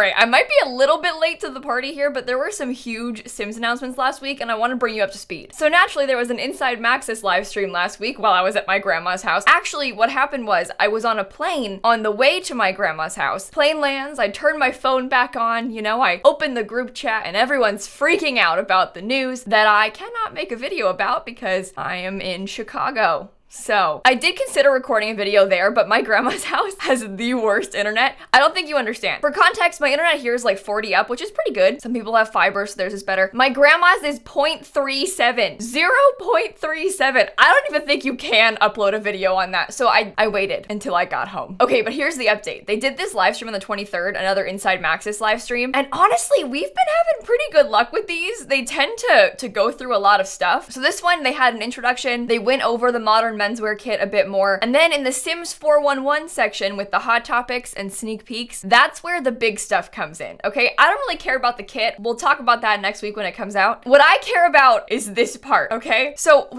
right, I might be a little bit late to the party here, but there were some huge Sims announcements last week, and I want to bring you up to speed. So naturally, there was an Inside Maxis live stream last week while I was at my grandma's house. Actually, what happened was I was on a plane on the way to my grandma's house. Plane lands, I turned my phone back on, I opened the group chat, and everyone's freaking out about the news that I cannot make a video about because I am in Chicago. So, I did consider recording a video there, but my grandma's house has the worst internet. I don't think you understand. For context, my internet here is like 40 up, which is pretty good. Some people have fiber, so theirs is better. My grandma's is 0.37. 0.37. I don't even think you can upload a video on that. So I waited until I got home. Okay, but here's the update. They did this live stream on the 23rd, another Inside Maxis live stream. And honestly, we've been having pretty good luck with these. They tend to go through a lot of stuff. So this one, they had an introduction. They went over the modern menswear kit a bit more. And then in the Sims 411 section with the hot topics and sneak peeks, that's where the big stuff comes in, okay? I don't really care about the kit. We'll talk about that next week when it comes out. What I care about is this part, okay? So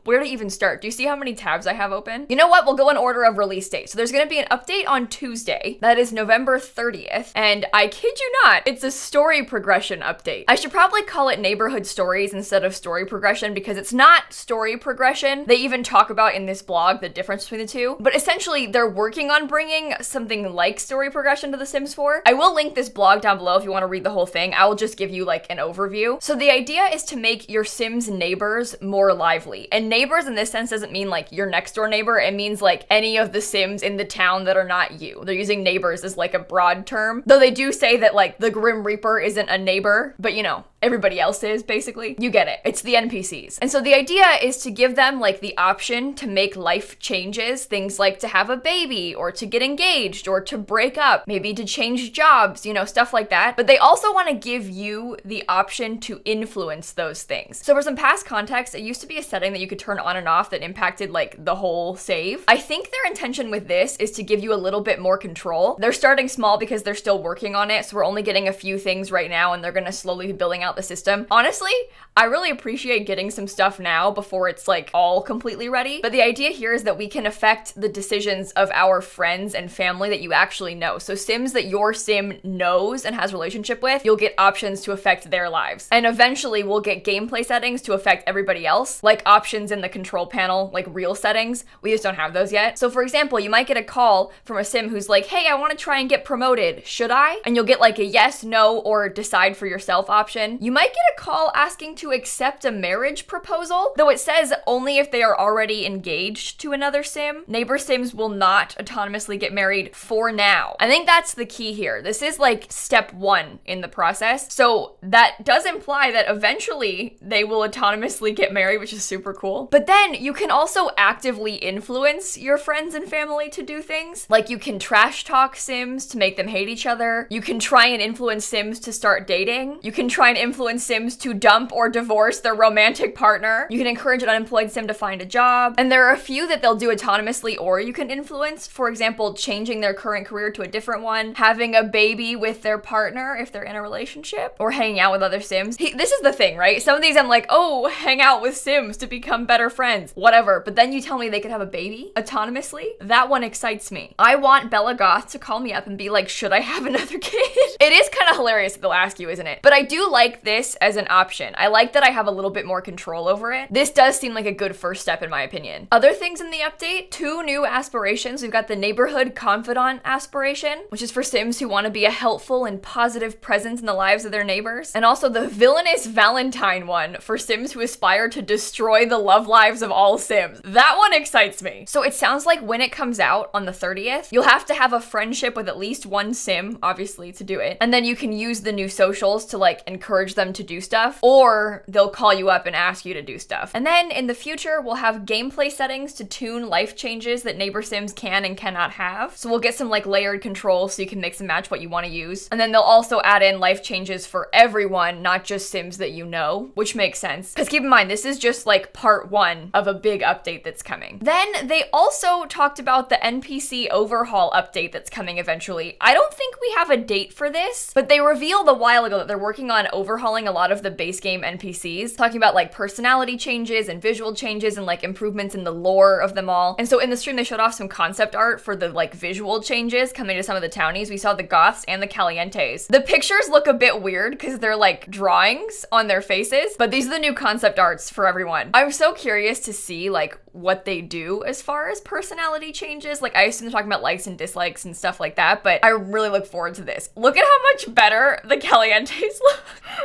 where to even start? Do you see how many tabs I have open? You know what? We'll go in order of release date. So there's gonna be an update on Tuesday. That is November 30th. And I kid you not, it's a story progression update. I should probably call it neighborhood stories instead of story progression because it's not story progression. They even talk about in this blog the difference between the two, but essentially they're working on bringing something like story progression to The Sims 4. I will link this blog down below if you want to read the whole thing. I will just give you like an overview. So the idea is to make your Sims neighbors more lively, and neighbors in this sense doesn't mean like your next door neighbor. It means like any of the Sims in the town that are not you. They're using neighbors as like a broad term, though they do say that like the Grim Reaper isn't a neighbor, but everybody else is, basically. You get it. It's the NPCs. And so the idea is to give them like the option to make life changes, things like to have a baby or to get engaged or to break up, maybe to change jobs, stuff like that. But they also want to give you the option to influence those things. So for some past context, it used to be a setting that you could turn on and off that impacted like the whole save. I think their intention with this is to give you a little bit more control. They're starting small because they're still working on it. So we're only getting a few things right now and they're going to slowly be building out the system. Honestly, I really appreciate getting some stuff now before it's like all completely ready. But the idea here is that we can affect the decisions of our friends and family that you actually know. So Sims that your Sim knows and has a relationship with, you'll get options to affect their lives. And eventually we'll get gameplay settings to affect everybody else, like options in the control panel, like real settings. We just don't have those yet. So for example, you might get a call from a Sim who's like, hey, I want to try and get promoted. Should I? And you'll get like a yes, no, or decide for yourself option. You might get a call asking to accept a marriage proposal, though it says only if they are already engaged to another Sim. Neighbor Sims will not autonomously get married for now. I think that's the key here. This is like step one in the process. So that does imply that eventually they will autonomously get married, which is super cool. But then you can also actively influence your friends and family to do things. Like you can trash talk Sims to make them hate each other. You can try and influence Sims to start dating. You can try and influence Sims to dump or divorce their romantic partner. You can encourage an unemployed Sim to find a job. And there are a few that they'll do autonomously or you can influence. For example, changing their current career to a different one, having a baby with their partner if they're in a relationship, or hanging out with other Sims. This is the thing, right? Some of these I'm like, oh, hang out with Sims to become better friends, whatever. But then you tell me they could have a baby autonomously? That one excites me. I want Bella Goth to call me up and be like, should I have another kid? It is kind of hilarious that they'll ask you, isn't it? But I do like this as an option. I like that I have a little bit more control over it. This does seem like a good first step in my opinion. Other things in the update, 2 new aspirations. We've got the neighborhood confidant aspiration, which is for Sims who want to be a helpful and positive presence in the lives of their neighbors. And also the villainous Valentine one for Sims who aspire to destroy the love lives of all Sims. That one excites me. So it sounds like when it comes out on the 30th, you'll have to have a friendship with at least one Sim, obviously, to do it. And then you can use the new socials to like encourage them to do stuff, or they'll call you up and ask you to do stuff. And then in the future, we'll have gameplay settings to tune life changes that neighbor Sims can and cannot have. So we'll get some like layered control so you can mix and match what you want to use. And then they'll also add in life changes for everyone, not just Sims that you know, which makes sense. Because keep in mind, this is just like part 1 of a big update that's coming. Then they also talked about the NPC overhaul update that's coming eventually. I don't think we have a date for this, but they revealed a while ago that they're working on overhauling a lot of the base game NPCs, talking about like personality changes and visual changes and like improvements in the lore of them all. And so in the stream, they showed off some concept art for the like visual changes coming to some of the townies. We saw the Goths and the Calientes. The pictures look a bit weird because they're like drawings on their faces, but these are the new concept arts for everyone. I'm so curious to see like what they do as far as personality changes. Like I assume they're talking about likes and dislikes and stuff like that, but I really look forward to this. Look at how much better the Calientes look.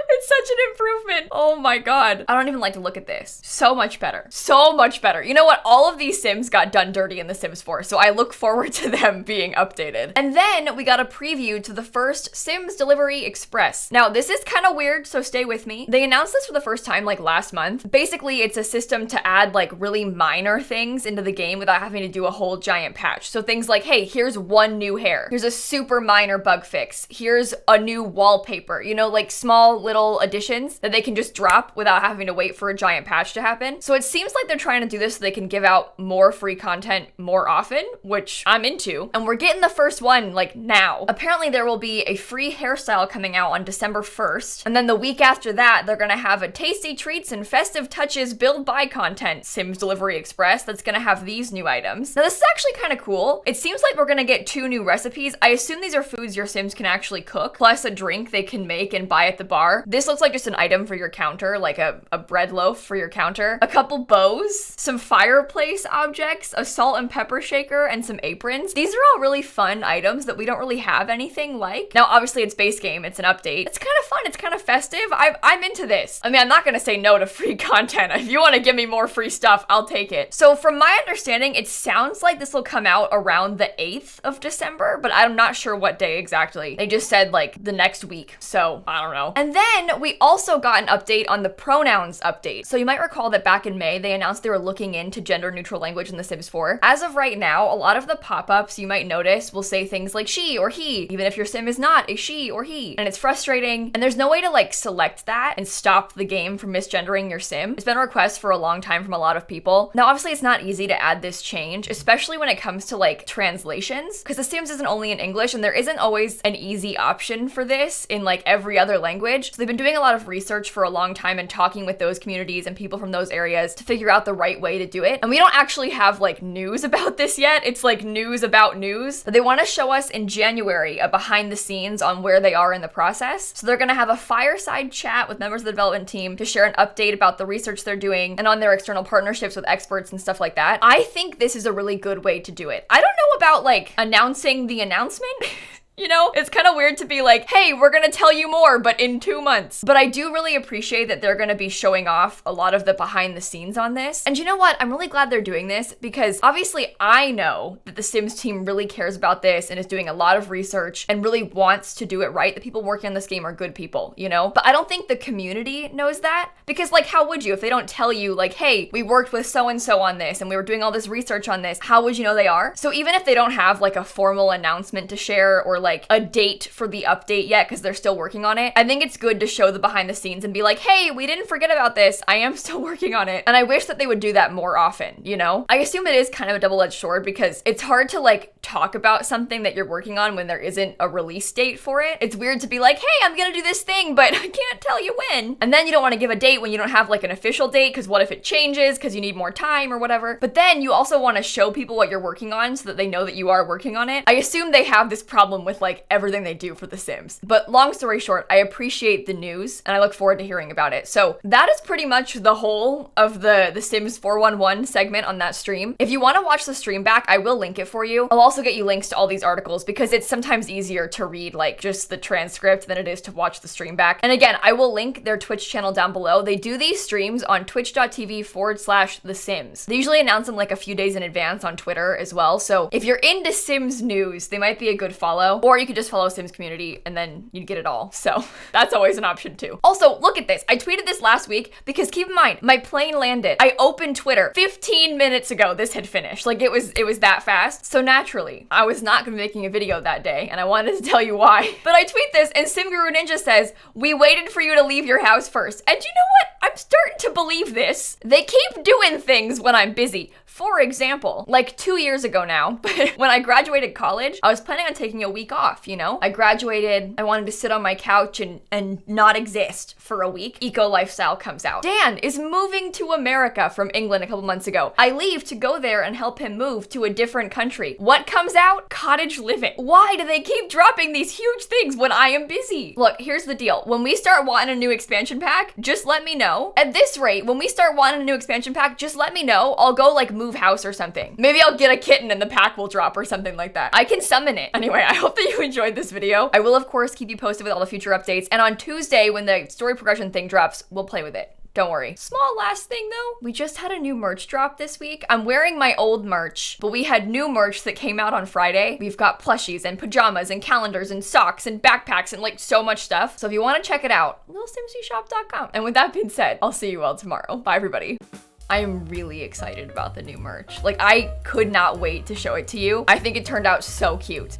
It's such an improvement. Oh my god. I don't even like to look at this. So much better. So much better. You know what? All of these Sims got done dirty in The Sims 4, so I look forward to them being updated. And then we got a preview to the first Sims Delivery Express. Now, this is kind of weird, so stay with me. They announced this for the first time like last month. Basically, it's a system to add like really minor things into the game without having to do a whole giant patch. So things like, hey, here's one new hair. Here's a super minor bug fix. Here's a new wallpaper. You know, like small little additions that they can just drop without having to wait for a giant patch to happen. So it seems like they're trying to do this so they can give out more free content more often, which I'm into. And we're getting the first one like now. Apparently there will be a free hairstyle coming out on December 1st. And then the week after that, they're gonna have a tasty treats and festive touches build buy content Sims Delivery Express that's gonna have these new items. Now this is actually kind of cool. It seems like we're gonna get 2 new recipes. I assume these are foods your Sims can actually cook, plus a drink they can make and buy at the bar. This looks like just an item for your counter, like a bread loaf for your counter, a couple bows, some fireplace objects, a salt and pepper shaker, and some aprons. These are all really fun items that we don't really have anything like. Now, obviously it's base game, it's an update. It's kind of fun, it's kind of festive. I'm into this. I mean, I'm not gonna say no to free content. If you wanna give me more free stuff, I'll take it. So from my understanding, it sounds like this will come out around the 8th of December, but I'm not sure what day exactly. They just said like the next week, so I don't know. And then we also got an update on the pronouns update. So you might recall that back in May, they announced they were looking into gender neutral language in The Sims 4. As of right now, a lot of the pop-ups you might notice will say things like she or he, even if your Sim is not a she or he. And it's frustrating, and there's no way to like select that and stop the game from misgendering your Sim. It's been a request for a long time from a lot of people. Now, obviously it's not easy to add this change, especially when it comes to like translations, because The Sims isn't only in English and there isn't always an easy option for this in like every other language. So they've been doing a lot of research for a long time and talking with those communities and people from those areas to figure out the right way to do it. And we don't actually have like news about this yet. It's like news about news. But they want to show us in January a behind the scenes on where they are in the process. So they're going to have a fireside chat with members of the development team to share an update about the research they're doing and on their external partnerships with experts and stuff like that. I think this is a really good way to do it. I don't know about like announcing the announcement. You know, it's kind of weird to be like, hey, we're gonna tell you more, but in 2 months. But I do really appreciate that they're gonna be showing off a lot of the behind the scenes on this. And you know what? I'm really glad they're doing this because obviously I know that the Sims team really cares about this and is doing a lot of research and really wants to do it right. The people working on this game are good people, you know? But I don't think the community knows that because like, how would you if they don't tell you like, hey, we worked with so-and-so on this and we were doing all this research on this, how would you know they are? So even if they don't have like a formal announcement to share or like a date for the update yet because they're still working on it, I think it's good to show the behind the scenes and be like, hey, we didn't forget about this. I am still working on it. And I wish that they would do that more often, you know? I assume it is kind of a double-edged sword because it's hard to like talk about something that you're working on when there isn't a release date for it. It's weird to be like, hey, I'm gonna do this thing, but I can't tell you when. And then you don't want to give a date when you don't have like an official date because what if it changes because you need more time or whatever. But then you also want to show people what you're working on so that they know that you are working on it. I assume they have this problem with like everything they do for The Sims. But long story short, I appreciate the news and I look forward to hearing about it. So that is pretty much the whole of the Sims 411 segment on that stream. If you want to watch the stream back, I will link it for you. I'll also get you links to all these articles because it's sometimes easier to read like just the transcript than it is to watch the stream back. And again, I will link their Twitch channel down below. They do these streams on twitch.tv/The Sims. They usually announce them like a few days in advance on Twitter as well. So if you're into Sims news, they might be a good follow, or you could just follow Sims community and then you'd get it all. So that's always an option too. Also, look at this. I tweeted this last week because keep in mind, my plane landed. I opened Twitter 15 minutes ago. This had finished. Like it was that fast. So naturally, I was not gonna be making a video that day and I wanted to tell you why. But I tweet this and Sim Guru Ninja says, we waited for you to leave your house first. And you know what? I'm starting to believe this. They keep doing things when I'm busy. For example, like 2 years ago now, when I graduated college, I was planning on taking a week off, you know? I graduated, I wanted to sit on my couch and not exist for a week. Eco lifestyle comes out. Dan is moving to America from England a couple months ago. I leave to go there and help him move to a different country. What comes out? Cottage living. Why do they keep dropping these huge things when I am busy? Look, here's the deal. When we start wanting a new expansion pack, just let me know. At this rate, when we start wanting a new expansion pack, just let me know. I'll go like move house or something. Maybe I'll get a kitten and the pack will drop or something like that. I can summon it. Anyway, I hope that you enjoyed this video. I will of course keep you posted with all the future updates. And on Tuesday, when the story progression thing drops, we'll play with it. Don't worry. Small last thing though, we just had a new merch drop this week. I'm wearing my old merch, but we had new merch that came out on Friday. We've got plushies and pajamas and calendars and socks and backpacks and like so much stuff. So if you want to check it out, lilsimsieshop.com. And with that being said, I'll see you all tomorrow. Bye everybody. I am really excited about the new merch. Like I could not wait to show it to you. I think it turned out so cute.